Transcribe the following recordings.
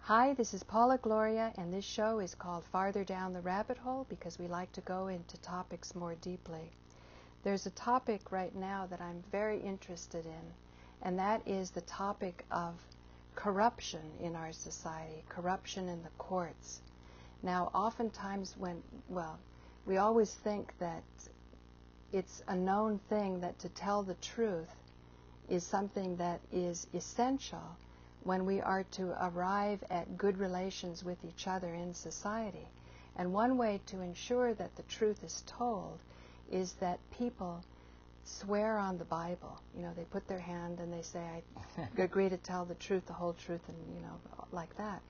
Hi, this is Paula, Gloria, and this show is called Farther Down the Rabbit Hole because we like to go into topics more deeply. There's a topic right now that I'm very interested in, and that is the topic of corruption in our society, corruption in the courts. Now, oftentimes we always think that it's a known thing that to tell the truth is something that is essential when we are to arrive at good relations with each other in society. And one way to ensure that the truth is told is that people swear on the Bible. You know, they put their hand and they say, I agree to tell the truth, the whole truth, and, like that.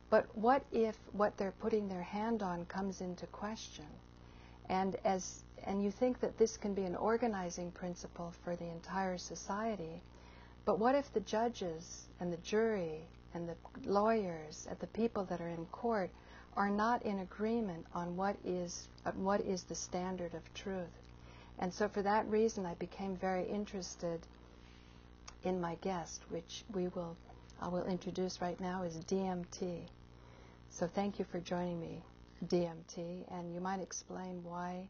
But what if what they're putting their hand on comes into question? And you think that this can be an organizing principle for the entire society, but what if the judges and the jury and the lawyers and the people that are in court are not in agreement on what is the standard of truth? And so for that reason I became very interested in my guest, which I will introduce right now, is DMT. So thank you for joining me, DMT, and you might explain why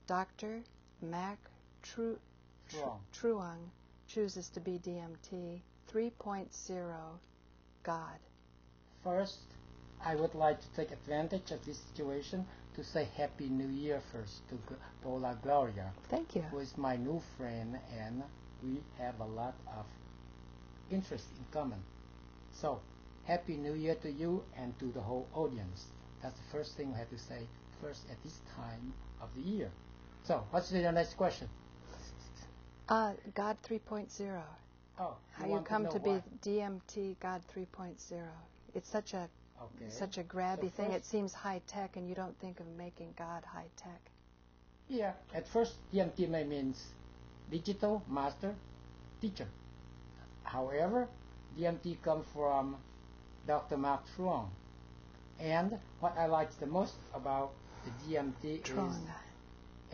Dr. Mac Truong chooses to be DMT 3.0 God. First, I would like to take advantage of this situation to say Happy New Year first to Paula, Gloria. Thank you. Who is my new friend, and we have a lot of interest in common. So, Happy New Year to you and to the whole audience. That's the first thing we have to say first at this time of the year. So, what's your next question? God 3.0. Oh, how you come to be DMT God 3.0. It's such a grabby thing. It seems high tech, and you don't think of making God high tech. Yeah, at first DMT means digital master teacher. However, DMT comes from Dr. Mark Truong. And what I like the most about the DMT Truong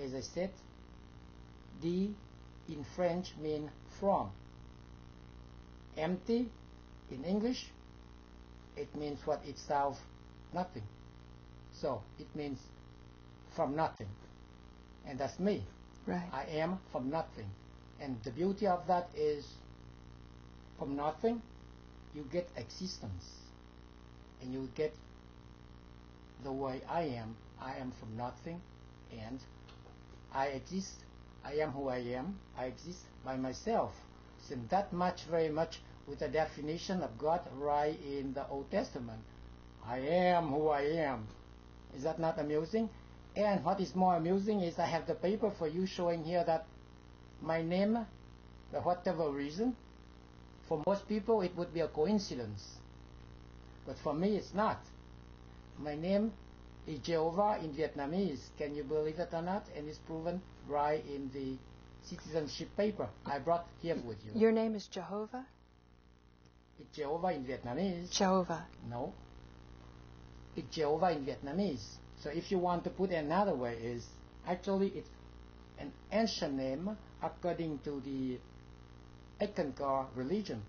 is, as I said, D in French means from. Empty in English, it means what itself nothing. So it means from nothing. And that's me. Right. I am from nothing. And the beauty of that is from nothing you get existence. And you get the way I am. I am from nothing, and I exist. I am who I am. I exist by myself. So that much, very much with the definition of God right in the Old Testament. I am who I am. Is that not amusing? And what is more amusing is I have the paper for you showing here that my name, for whatever reason, for most people it would be a coincidence. But for me it's not. My name is Jehovah in Vietnamese. Can you believe it or not? And it's proven right in the citizenship paper I brought here with you. Your name is Jehovah? It's Jehovah in Vietnamese. Jehovah. No. It's Jehovah in Vietnamese. So if you want to put it another way, is actually it's an ancient name according to the Ekankar religion.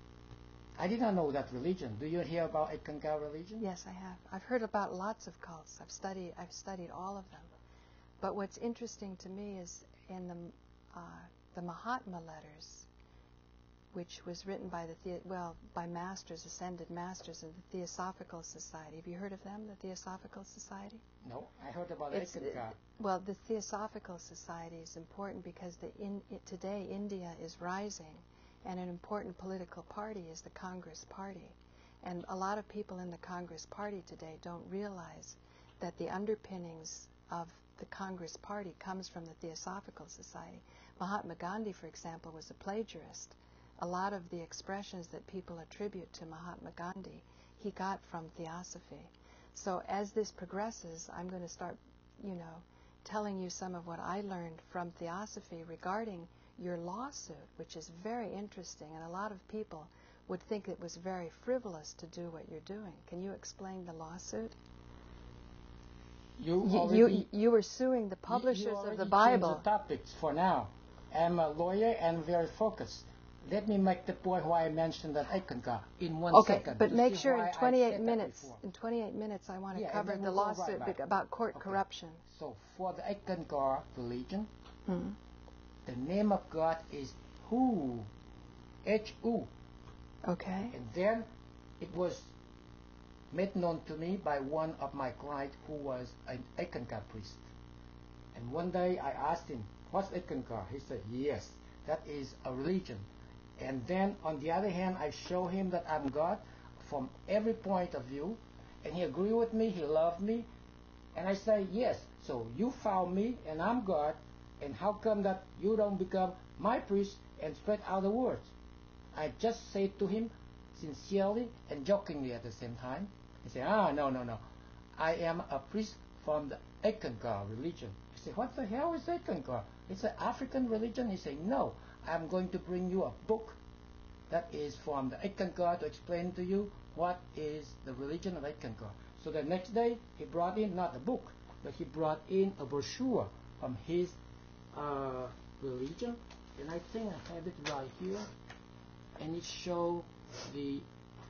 I did not know that religion. Do you hear about Ekankar religion? Yes, I have. I've heard about lots of cults. I've studied all of them. But what's interesting to me is in the Mahatma letters, which was written by by masters, ascended masters of the Theosophical Society. Have you heard of them, the Theosophical Society? No, I heard about Ekankar. Well, the Theosophical Society is important because today India is rising, and an important political party is the Congress Party. And a lot of people in the Congress Party today don't realize that the underpinnings of the Congress Party comes from the Theosophical Society. Mahatma Gandhi, for example, was a plagiarist. A lot of the expressions that people attribute to Mahatma Gandhi, he got from Theosophy. So as this progresses, I'm going to start, telling you some of what I learned from Theosophy regarding your lawsuit, which is very interesting, and a lot of people would think it was very frivolous to do what you're doing. Can you explain the lawsuit? You were suing the publishers of the Bible. The topics for now. I'm a lawyer and very focused. let me make the point why I mentioned that Ickencar in 1 Okay, second. but to make see sure why in I 28 said that minutes, before. in 28 minutes, I want to Yeah, and cover then the we'll go lawsuit right back. about court Okay. corruption. So for the Ickencar religion, Hmm. the name of God is Hu, H-U. Okay. And then it was made known to me by one of my clients who was an Ickencar priest. And one day I asked him, what's Ickencar? He said, yes, that is a religion. And then on the other hand, I show him that I'm God from every point of view. And he agreed with me, he loved me. And I say, yes, so you found me and I'm God. And how come that you don't become my priest and spread out the word? I just say to him sincerely and jokingly at the same time. He said, no. I am a priest from the Ickencar religion. I say, what the hell is Ickencar? It's an African religion. He said, no, I'm going to bring you a book that is from the Ickencar to explain to you what is the religion of Ickencar. So the next day, he brought in not a book, but he brought in a brochure from his religion. And I think I have it right here. And it shows the...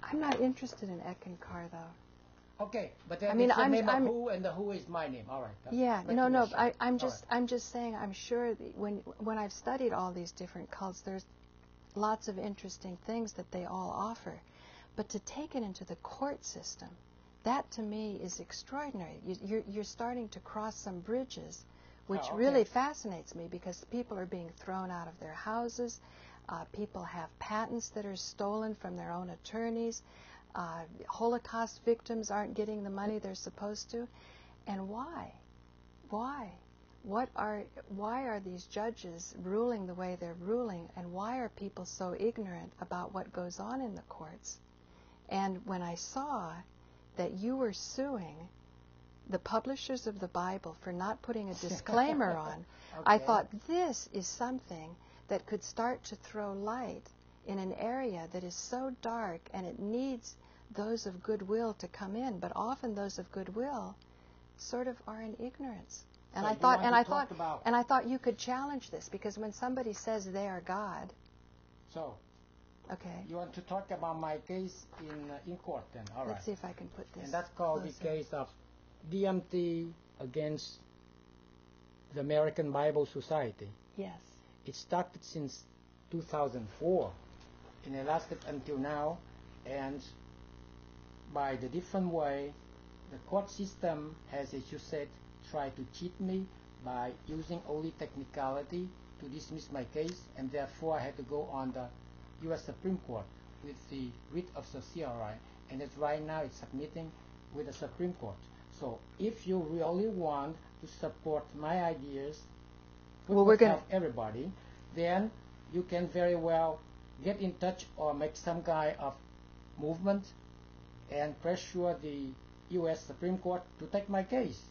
I'm not interested in Eckankar, though. Okay, but then I mean, it's the I'm- name I'm- of Who, and the Who is my name. All right. Yeah, let no. me show. I'm All just, right. I'm just saying. I'm sure that when I've studied all these different cults, there's lots of interesting things that they all offer, but to take it into the court system, that to me is extraordinary. You're starting to cross some bridges, which Oh, okay. really fascinates me because people are being thrown out of their houses. People have patents that are stolen from their own attorneys. Holocaust victims aren't getting the money they're supposed to. And why? Why? Why are these judges ruling the way they're ruling, and why are people so ignorant about what goes on in the courts? And when I saw that you were suing the publishers of the Bible for not putting a disclaimer on, I Okay. thought this is something that could start to throw light in an area that is so dark, and it needs those of goodwill to come in, but often those of goodwill sort of are in ignorance. And So I you thought, want and to I talk thought, about- and I thought you could challenge this, because when somebody says they are God, So okay, you want to talk about my case in court then? All right. let's see if I can put this. And that's called the closer. case of DMT against the American Bible Society. Yes. It started since 2004 and it lasted until now, and by the different way the court system has, as you said, tried to cheat me by using only technicality to dismiss my case, and therefore I had to go on the U.S. Supreme Court with the writ of certiorari, and it's right now it's submitting with the Supreme Court. So if you really want to support my ideas, Well, we're gonna- help everybody, then you can very well get in touch or make some kind of movement and pressure the U.S. Supreme Court to take my case.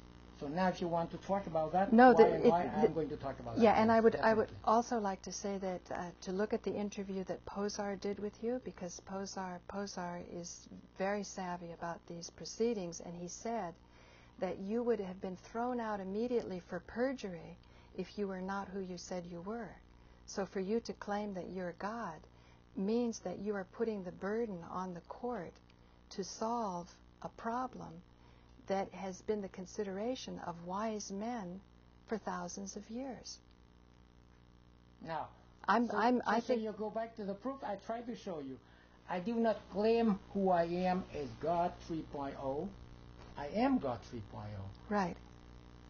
So now if you want to talk about that, No, why I'm going to talk about that. Yeah, and yes, I would definitely. also like to say that to look at the interview that Posar did with you, because Posar is very savvy about these proceedings, and he said that you would have been thrown out immediately for perjury if you were not who you said you were. So for you to claim that you're God means that you are putting the burden on the court to solve a problem that has been the consideration of wise men for thousands of years. Now, I so think you go back to the proof I tried to show you. I do not claim who I am as God 3.0. I am God 3.0 right.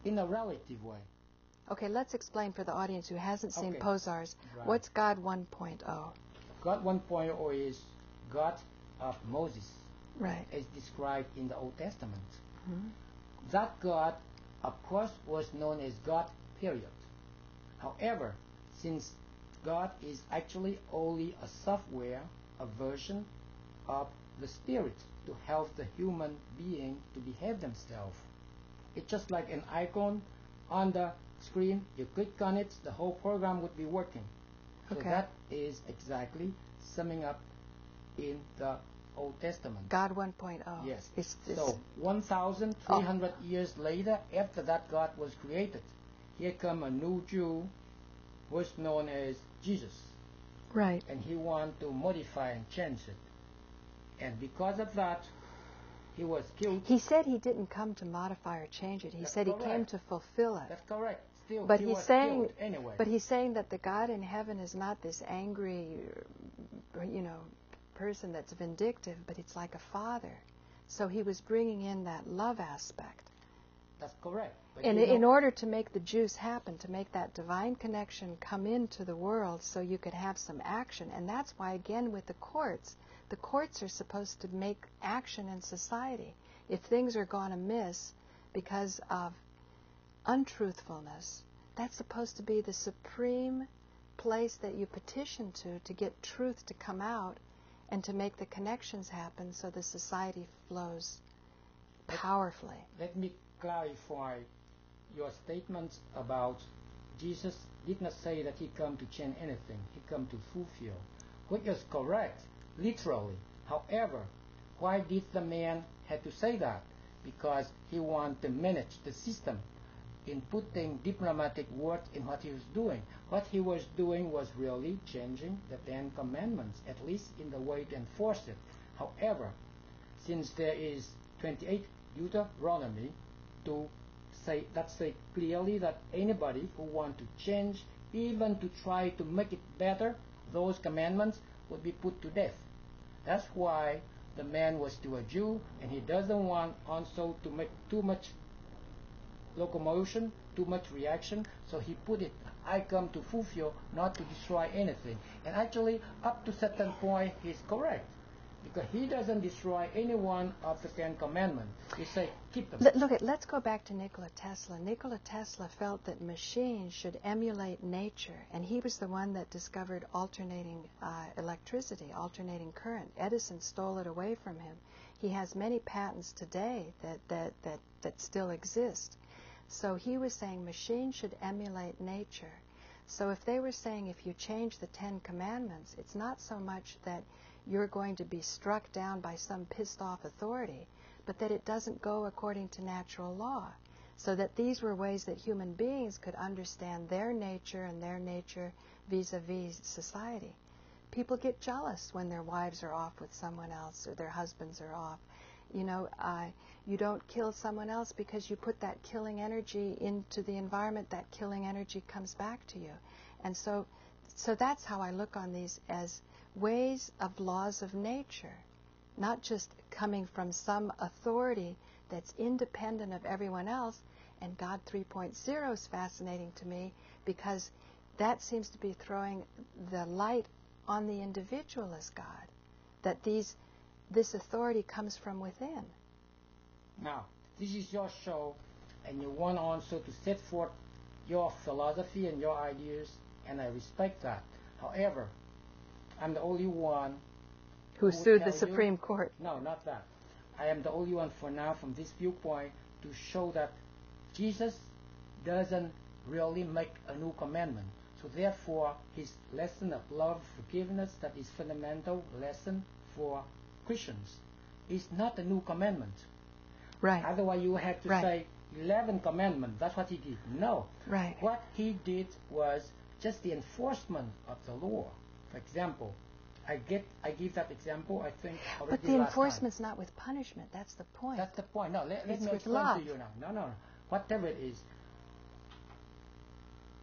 in a relative way. Okay, let's explain for the audience who hasn't seen Okay. Posar's. Right. What's God 1.0? God 1.0 is God of Moses, Right. as described in the Old Testament. Mhm. That God, of course, was known as God, period. However, since God is actually only a software, a version of the Spirit to help the human being to behave themselves, it's just like an icon on the screen. You click on it, the whole program would be working. So Okay. that is exactly summing up in the Old Testament. God 1.0. Yes. It's So 1,300 years later, after that God was created, here come a new Jew who is known as Jesus. Right. And he wanted to modify and change it. And because of that, he was killed. He said he didn't come to modify or change it. He That's said correct. he came to fulfill it. That's correct. Still, But he he's was saying, killed anyway. but he's saying that the God in heaven is not this angry, person that's vindictive, but it's like a father. So he was bringing in that love aspect. That's correct. But And in order to make the juice happen, to make that divine connection come into the world so you could have some action. And that's why, again, with the courts are supposed to make action in society. If things are gone amiss because of untruthfulness, that's supposed to be the supreme place that you petition to get truth to come out and to make the connections happen so the society flows powerfully. Let me clarify your statements about Jesus did not say that he come to change anything. He come to fulfill, which is correct, literally. However, why did the man have to say that? Because he wanted to manage the system in putting diplomatic words in what he was doing. What he was doing was really changing the Ten Commandments, at least in the way to enforce it. However, since there is 28 Deuteronomy to say clearly that anybody who want to change, even to try to make it better, those commandments would be put to death. That's why the man was still a Jew, and he doesn't want also to make too much locomotion, too much reaction, so he put it, I come to fulfill, not to destroy anything. And actually, up to certain point, he's correct, because he doesn't destroy any one of the Ten Commandments. He say, keep them. Let's go back to Nikola Tesla. Nikola Tesla felt that machines should emulate nature, and he was the one that discovered alternating electricity, alternating current. Edison stole it away from him. He has many patents today that still exist. So he was saying machines should emulate nature. So if they were saying if you change the Ten Commandments, it's not so much that you're going to be struck down by some pissed off authority, but that it doesn't go according to natural law. So that these were ways that human beings could understand their nature and their nature vis-a-vis society. People get jealous when their wives are off with someone else or their husbands are off. You don't kill someone else because you put that killing energy into the environment. That killing energy comes back to you. And so that's how I look on these, as ways of laws of nature, not just coming from some authority that's independent of everyone else. And God 3.0 is fascinating to me because that seems to be throwing the light on the individual as God, that this authority comes from within. Now, this is your show, and you want also to set forth your philosophy and your ideas, and I respect that. However, I'm the only one who sued the Supreme Court. No, not that. I am the only one for now from this viewpoint to show that Jesus doesn't really make a new commandment. So therefore, his lesson of love, forgiveness, that is fundamental lesson for Christians, is not a new commandment. Right. Otherwise, you have to say 11 commandments. That's what he did. No. Right. What he did was just the enforcement of the law. For example, I give that example, I think, already but the last enforcement's time. not with punishment. That's the point. That's the point. No, let me explain love. to you now. No. Whatever it is.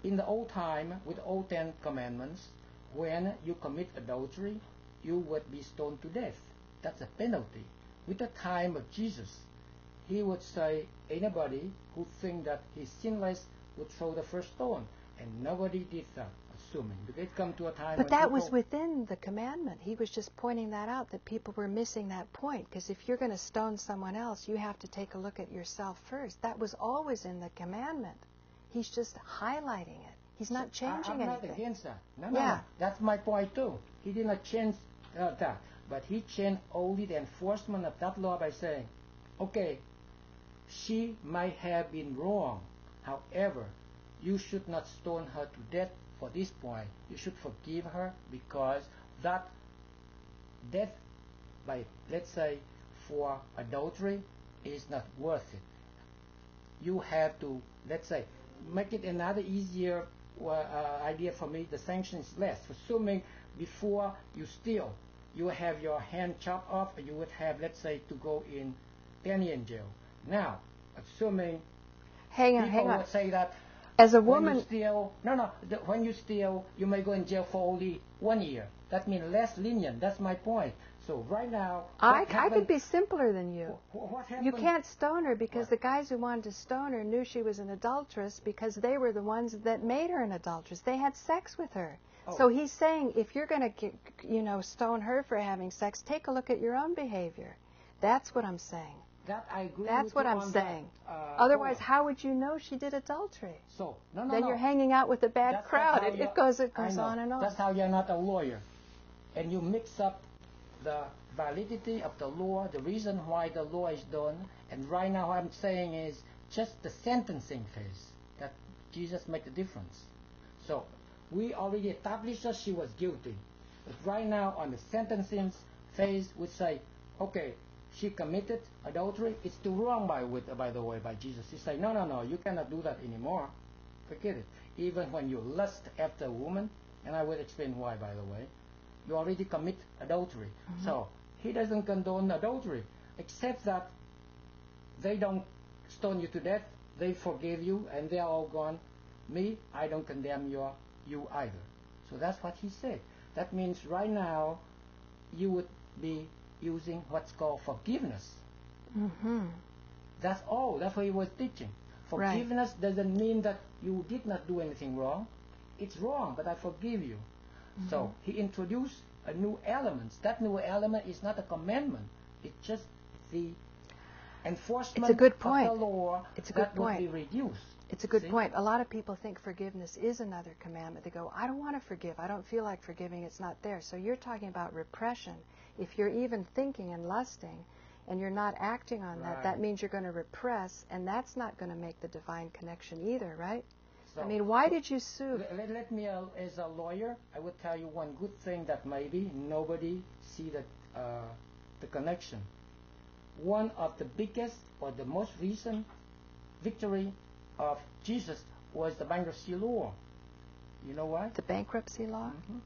In the old time, with old Ten Commandments, when you commit adultery, you would be stoned to death. That's a penalty. With the time of Jesus, he would say anybody who think that he's sinless would throw the first stone. And nobody did that, assuming. Because it come to a time but when that was within the commandment. He was just pointing that out, that people were missing that point. Because if you're going to stone someone else, you have to take a look at yourself first. That was always in the commandment. He's just highlighting it. He's not changing anything. I'm not against that. No. That's my point too. He did not change that. But he changed only the enforcement of that law by saying, okay, she might have been wrong. However, you should not stone her to death for this point. You should forgive her because that death by, let's say, for adultery is not worth it. You have to, let's say, make it another easier idea for me, the sanction is less. Assuming before you steal, you have your hand chopped off, you would have, let's say, to go in 10 years in jail. Now, assuming people would say that as a woman, when you steal, when you steal, you may go in jail for only 1 year. That means less lenient. That's my point. So right now, I could be simpler than you. What happened? You can't stone her because the guys who wanted to stone her knew she was an adulteress because they were the ones that made her an adulteress. They had sex with her. Oh. So he's saying if you're going to, stone her for having sex, take a look at your own behavior. That's what I'm saying. That I agree. That's what I'm saying. Otherwise, how would you know she did adultery? So then you're hanging out with a bad crowd. It goes on and on. That's how you're not a lawyer, and you mix up the validity of the law, the reason why the law is done, and right now what I'm saying is just the sentencing phase that Jesus made the difference. So we already established that she was guilty, but right now on the sentencing phase we say, okay, she committed adultery. It's too wrong by the way by Jesus. He said, no, you cannot do that anymore. Forget it. Even when you lust after a woman, and I will explain why, by the way, you already commit adultery. Mm-hmm. So he doesn't condone adultery, except that they don't stone you to death. They forgive you, and they are all gone. Me, I don't condemn you either. So that's what he said. That means right now you would be using what's called forgiveness. Mm-hmm. That's all. That's what he was teaching. Forgiveness doesn't mean that you did not do anything wrong. It's wrong, but I forgive you. Mm-hmm. So he introduced a new element. That new element is not a commandment. It's just the enforcement of the law would be reduced. It's a good point. A lot of people think forgiveness is another commandment. They go, I don't want to forgive. I don't feel like forgiving. It's not there. So you're talking about repression. If you're even thinking and lusting and you're not acting on that, that means you're going to repress, and that's not going to make the divine connection either, right? So, I mean, why did you sue? Let me, as a lawyer, I would tell you one good thing that maybe nobody see the connection. One of the biggest or the most recent victory of Jesus was the bankruptcy law. You know why? The bankruptcy law? Mm-hmm.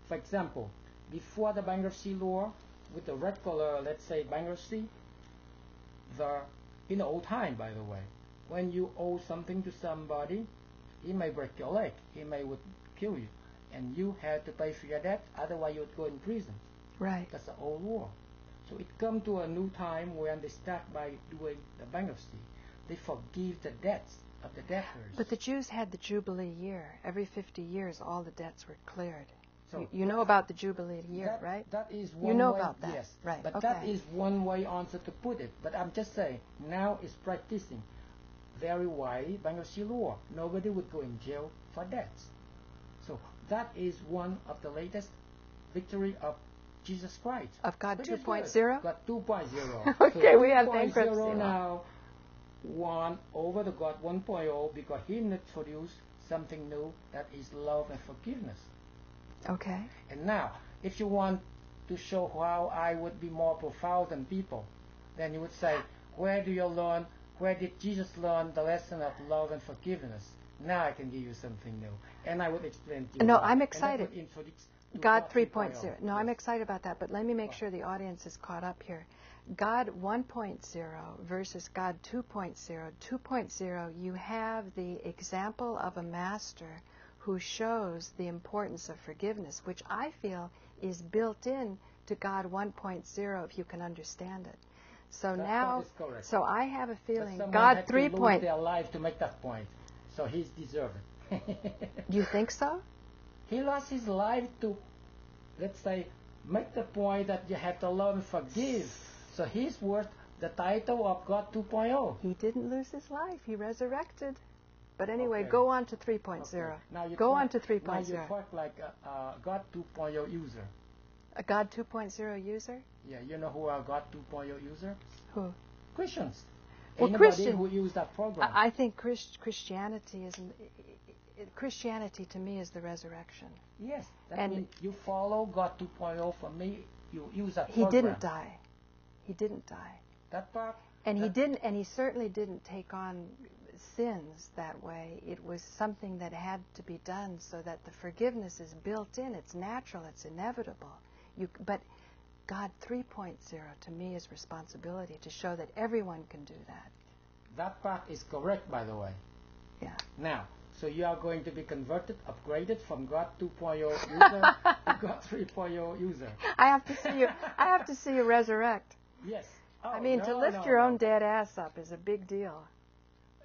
For example, before the bankruptcy law, with the regular, let's say, bankruptcy, in the old time, by the way, when you owe something to somebody, he may break your leg, he would kill you, and you had to pay for your debt, otherwise you would go in prison. Right. That's the old law. So it come to a new time when they start by doing the bankruptcy. They forgive the debts of the debtors. But the Jews had the Jubilee year. Every 50 years, all the debts were cleared. So you know about the Jubilee year, right? That is one way. You know about that, yes. Right. But that is one way answer to put it. But I'm just saying, now it's practicing very widely bankruptcy law. Nobody would go in jail for debts. So that is one of the latest victory of Jesus Christ. Of God 2.0? God 2.0. Okay, so we have bankruptcy law now won over the God 1.0 because he introduced something new that is love and forgiveness. Okay. And now, if you want to show how I would be more profound than people, then you would say, where did Jesus learn the lesson of love and forgiveness? Now I can give you something new. And I would explain to you. No, I'm excited. God 3.0. No, yes. I'm excited about that, but let me make sure the audience is caught up here. God 1.0 versus God 2.0. 2.0, you have the example of a master who shows the importance of forgiveness, which I feel is built in to God 1.0 if you can understand it. So that now, so I have a feeling God 3.0 lose their life to make that point, so he's deserved it. You think so? He lost his life to, let's say, make the point that you have to love and forgive. So he's worth the title of God 2.0. He didn't lose his life. He resurrected. But anyway, okay. Go on to 3.0. Okay. Now you go on to 3.0. Now you talk like a God 2.0 user. A God 2.0 user? Yeah, you know who are God 2.0 user? Who? Christians. Well, Anybody who use that program. I think Christianity to me is the resurrection. Yes, that means you follow God 2.0 for me. You use that program. He didn't die. He didn't die. That part. And he didn't. And he certainly didn't take on sins that way. It was something that had to be done so that the forgiveness is built in. It's natural. It's inevitable. But God 3.0 to me is responsibility to show that everyone can do that. That part is correct, by the way. Yeah. Now, so you are going to be converted, upgraded from God 2.0 user to God 3.0 user. I have to see you resurrect. Yes. Oh, I mean, to lift your own dead ass up is a big deal.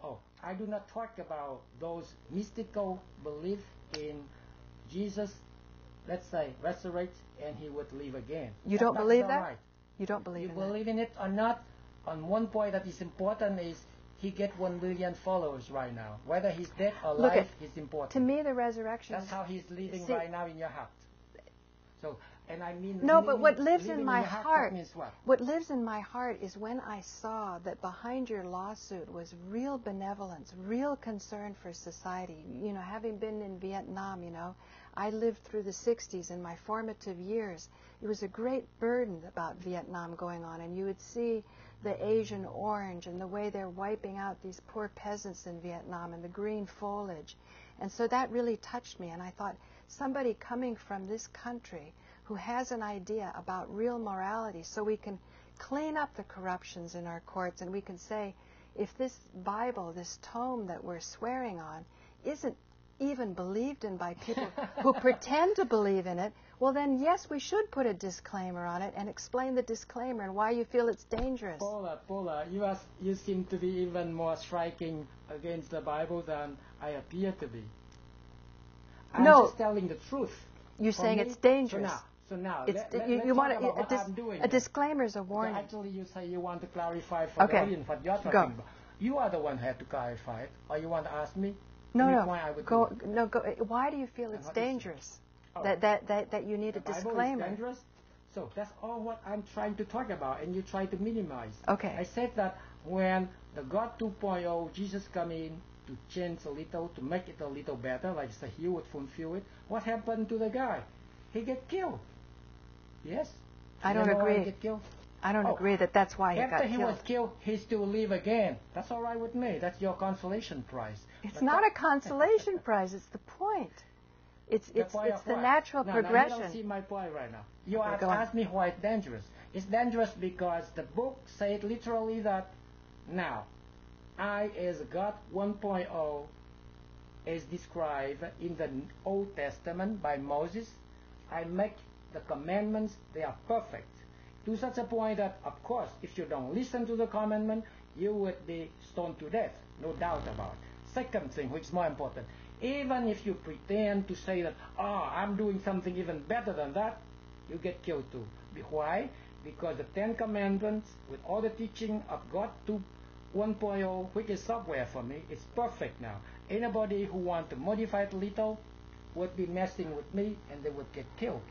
Oh, I do not talk about those mystical belief in Jesus, let's say, resurrect and he would live again. You don't believe that? Right. You don't believe you in believe that? in it or not? On one point that is important is he get 1 million followers right now. Whether he's dead or alive is important. To me, the resurrection. That's how he's living right now in your heart. So, and I mean. No, but what lives in my heart. What lives in my heart is when I saw that behind your lawsuit was real benevolence, real concern for society. You know, having been in Vietnam, you know, I lived through the 60s in my formative years. It was a great burden about Vietnam going on, and you would see the Asian orange and the way they're wiping out these poor peasants in Vietnam and the green foliage. And so that really touched me, and I thought, somebody coming from this country who has an idea about real morality, so we can clean up the corruptions in our courts, and we can say, if this Bible, this tome that we're swearing on, isn't even believed in by people who pretend to believe in it, well then yes, we should put a disclaimer on it and explain the disclaimer and why you feel it's dangerous. Paula, you seem to be even more striking against the Bible than I appear to be. I'm just telling the truth. You're saying it's dangerous. So now, let's talk about what I'm doing. A disclaimer is a warning. So actually, you say you want to clarify for the audience what you're talking about. You are the one who had to clarify it, or you want to ask me? No. Why do you feel it's dangerous? That you need a disclaimer. Bible is dangerous? So that's all what I'm trying to talk about, and you try to minimize. Okay. I said that when the God 2.0, Jesus come in to change a little, to make it a little better, like say he would fulfill it, what happened to the guy? He get killed. Yes? I don't agree. He get killed? I don't agree that that's why he got killed. After he was killed, he still live again. That's all right with me. That's your consolation prize. It's not a consolation prize. It's the point. It's the natural progression. You don't see my point right now. You ask me why it's dangerous. It's dangerous because the book said literally that now, I as God 1.0 is described in the Old Testament by Moses. I make the commandments, they are perfect. To such a point that, of course, if you don't listen to the commandment, you would be stoned to death. No doubt about it. Second thing, which is more important, even if you pretend to say that, I'm doing something even better than that, you get killed too. Why? Because the 10 Commandments, with all the teaching of God 1.0, which is software for me, it's perfect now. Anybody who wants to modify it a little would be messing with me, and they would get killed.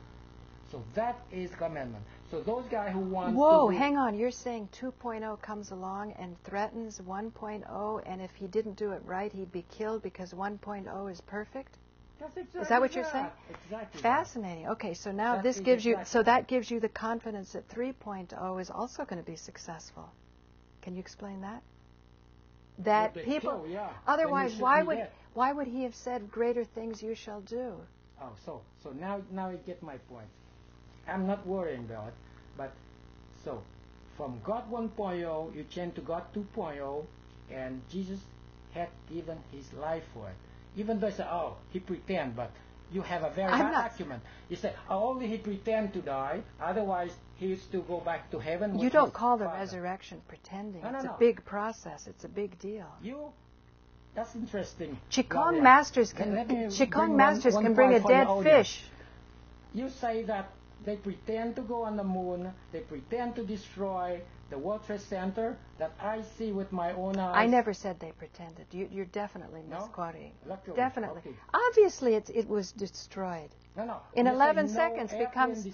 So that is commandment. So those guys who want Whoa, hang on. You're saying 2.0 comes along and threatens 1.0, and if he didn't do it right, he'd be killed because 1.0 is perfect? That's exactly is that what you're saying? Exactly. Fascinating. Right. Okay, so now this gives you, so that gives you the confidence that 3.0 is also going to be successful. Can you explain that? That people, otherwise, why would he have said, greater things you shall do? Oh, so now you get my point. I'm not worrying about it, but so from God 1.0 you change to God 2.0, and Jesus had given his life for it. Even though you say, he pretend, but you have a very hard argument. You say, only he pretend to die, otherwise he used to go back to heaven. You don't call the resurrection pretending. It's a big process. It's a big deal. That's interesting. Qigong masters can bring a dead fish. You say that they pretend to go on the moon, they pretend to destroy the World Trade Center that I see with my own eyes. I never said they pretended. You're definitely misquoting. Luckily. Definitely. Okay. Obviously, it was destroyed. No. In 11 seconds becomes.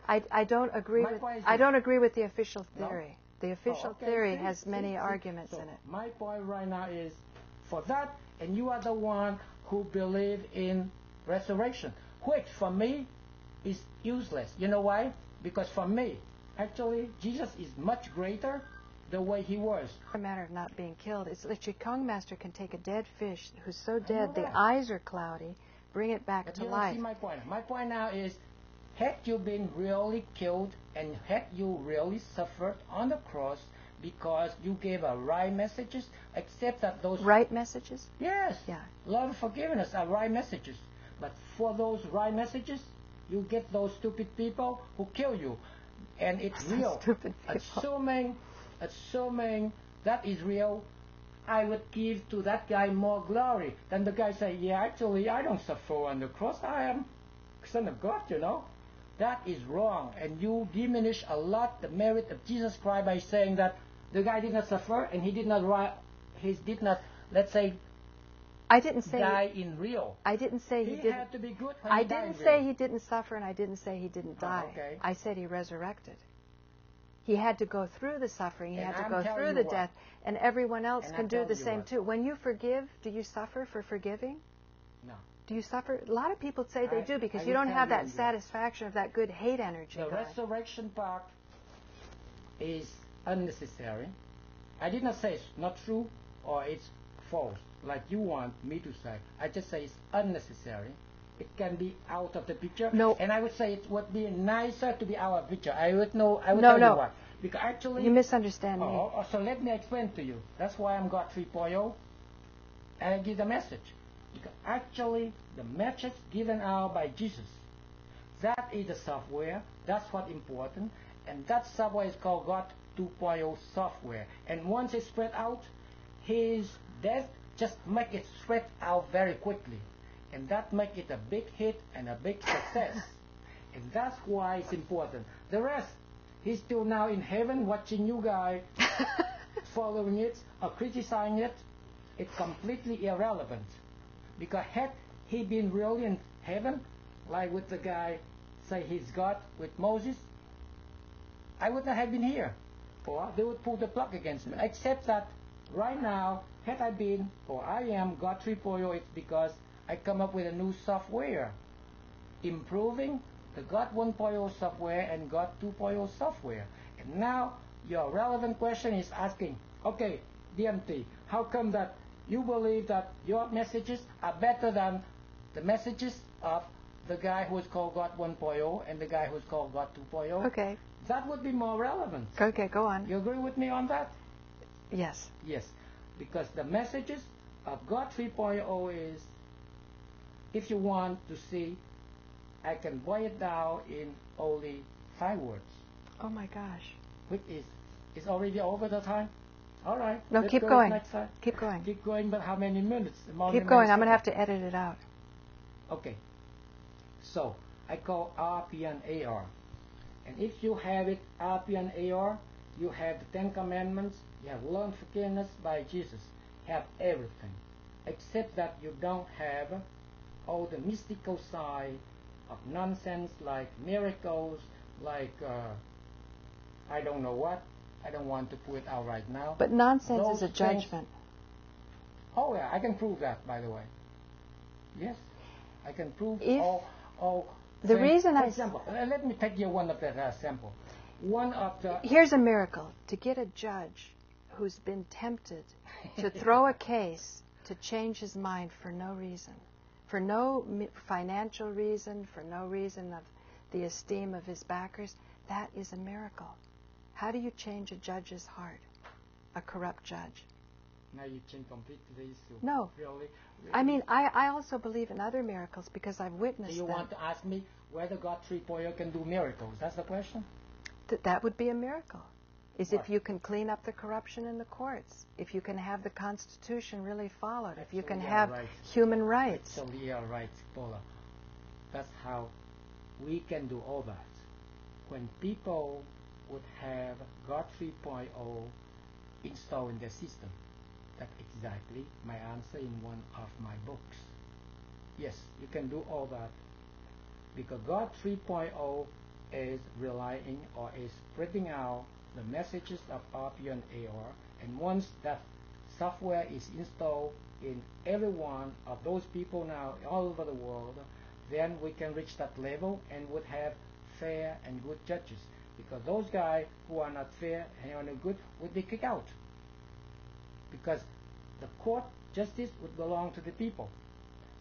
I don't agree with the official theory. The official theory has many arguments in it. My point right now is for that, and you are the one who believe in resurrection, which for me is useless. You know why? Because for me, actually, Jesus is much greater the way he was. A matter of not being killed. It's the Qigong master can take a dead fish who's so I dead know the that. eyes are cloudy, bring it back But to you don't life. see my point. My point now is, had you been really killed and had you really suffered on the cross because you gave a right messages, except that those Right messages? yes, Yeah. love and forgiveness are right messages. But for those right messages, you get those stupid people who kill you, and it's real. Stupid people. Assuming that is real, I would give to that guy more glory than the guy say, yeah, actually I don't suffer on the cross. I am Son of God, you know. That is wrong, and you diminish a lot the merit of Jesus Christ by saying that the guy did not suffer and he did not, let's say, I didn't say die in real. I didn't say he didn't. had to be good when I he died didn't in say real. he didn't suffer, and I didn't say he didn't die. Okay. I said he resurrected. He had to go through the suffering. He And had to I'm go telling through you the what. death, and everyone else And can I'm do telling the you same what. too. When you forgive, do you suffer for forgiving? No. Do you suffer? A lot of people say they do because I you will don't tell have you that that. satisfaction of that good hate energy The going. resurrection part is unnecessary. I did not say it's not true or it's false, like you want me to say. I just say it's unnecessary. It can be out of the picture. No. And I would say it would be nicer to be out of the picture. I would tell No. you what. Because actually... You misunderstand me. So let me explain to you. That's why I'm God 3.0, and I give the message. Because actually, the message given out by Jesus, that is the software. That's what's important. And that software is called God 2.0 software. And once it's spread out, his death just make it spread out very quickly. And that make it a big hit and a big success. And that's why it's important. The rest, he's still now in heaven watching you guys following it or criticizing it. It's completely irrelevant. Because had he been really in heaven, like with the guy, say he's God with Moses, I would not have been here. Or they would pull the plug against me. Except that right now, had I been, or I am God 3.0, it's because I come up with a new software, improving the God 1.0 software and God 2.0 software. And now your relevant question is asking, okay, DMT, how come that you believe that your messages are better than the messages of the guy who is called God 1.0 and the guy who is called God 2.0? Okay. That would be more relevant. Okay, go on. You agree with me on that? Yes. Yes. Because the messages of God 3.0 is, if you want to see, I can boil it down in only 5 words. Oh my gosh. Which is already over the time? All right. No, let's keep go going. Next time. Keep going. Keep going, but how many minutes? Keep going. I'm going to have to edit it out. Okay. So, I call RP and AR. And if you have it, RP and AR, you have the 10 Commandments, you have learned forgiveness by Jesus, have everything. Except that you don't have all the mystical side of nonsense like miracles, like I don't know what. I don't want to put it out right now. But nonsense Those is a things- judgment. Oh yeah, I can prove that, by the way. Yes, I can prove If all the things. reason For I... example, let me take you one of the sample. One of the... Here's a miracle. To get a judge who's been tempted to throw a case to change his mind for no reason, for no financial reason, for no reason of the esteem of his backers, that is a miracle. How do you change a judge's heart, a corrupt judge? Now you change completely the issue. No. Really? I mean, I also believe in other miracles because I've So witnessed you them. want to ask me whether God 3.0 can do miracles? That's the question? That would be a miracle. Is What? if you can clean up the corruption in the courts, if you can have the Constitution really followed, if you can Absolutely have right. human rights. So you are right, Paula. That's how we can do all that. When people would have God 3.0 installed in their system, that's exactly my answer in one of my books. Yes, you can do all that because God 3.0 is relying or is spreading out the messages of RP and AR, and once that software is installed in every one of those people now all over the world, then we can reach that level and would have fair and good judges. because those guys who are not fair and are no good would be kicked out, because the court justice would belong to the people.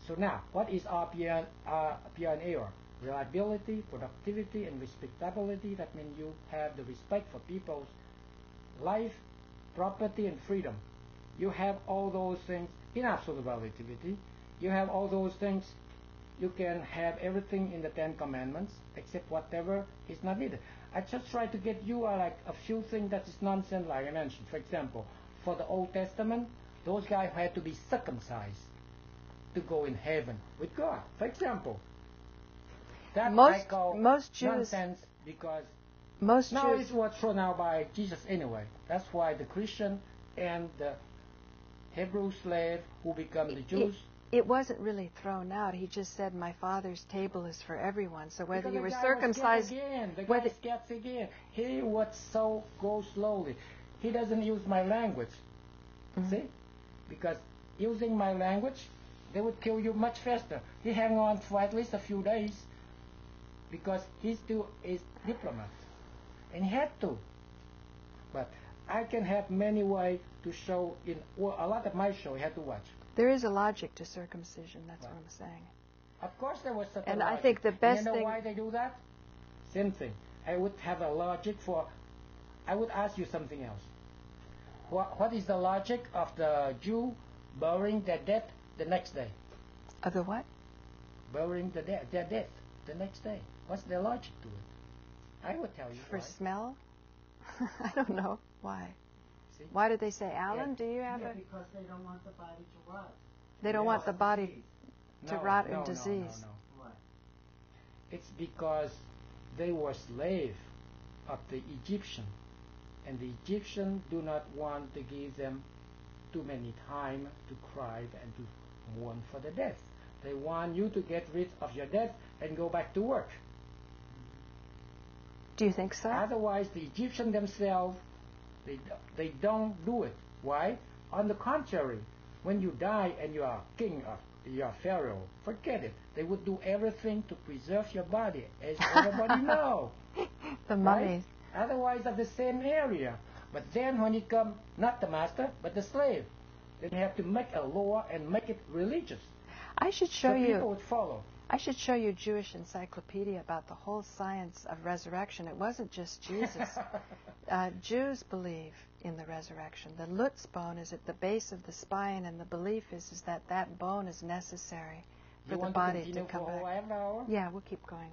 So now, what is RPN era? Reliability, productivity, and respectability. That means you have the respect for people's life, property, and freedom. You have all those things in absolute relativity. You have all those things. You can have everything in the Ten Commandments except whatever is not needed. I just try to get you like a few things that is nonsense, like I mentioned. For example, for the Old Testament, those guys had to be circumcised to go in heaven with God. For example, that I call nonsense, because now it was thrown out by Jesus anyway. That's why the Christian and the Hebrew slave who become the Jews. It wasn't really thrown out. He just said, "My Father's table is for everyone." So whether you were circumcised, the guy gets again. He would so go slowly. He doesn't use my language. See, because using my language, they would kill you much faster. He hang on for at least a few days, because he still is diplomat, and he had to. But I can have many ways to show in a lot of my show. You have to watch. There is a logic to circumcision. That's what I'm saying. Of course, there was such a logic. And I think the best thing. You know why they do that? Same thing. I would have a logic for. I would ask you something else. What is the logic of the Jew burying their dead the next day? Of the what? Burying their dead the next day. What's the logic to it? I would tell you. For why. Smell? I don't know. Why? See? Why did they say, Alan, do you have because they don't want the body to rot. They don't want the body to rot in disease. Why? It's because they were slaves of the Egyptian, and the Egyptians do not want to give them too many time to cry and to mourn for the death. They want you to get rid of your death and go back to work. Do you think so? Otherwise, the Egyptians themselves, they don't do it. Why? On the contrary, when you die and you are king or you are pharaoh, forget it. They would do everything to preserve your body, as everybody knows. The mummies. Right? Otherwise, of the same area. But then when you come, not the master, but the slave, then you have to make a law and make it religious. I should show so you. People would follow. I should show you Jewish encyclopedia about the whole science of resurrection. It wasn't just Jesus. Jews believe in the resurrection. The Lutz bone is at the base of the spine, and the belief is that that bone is necessary for the body to come back. Yeah, we'll keep going.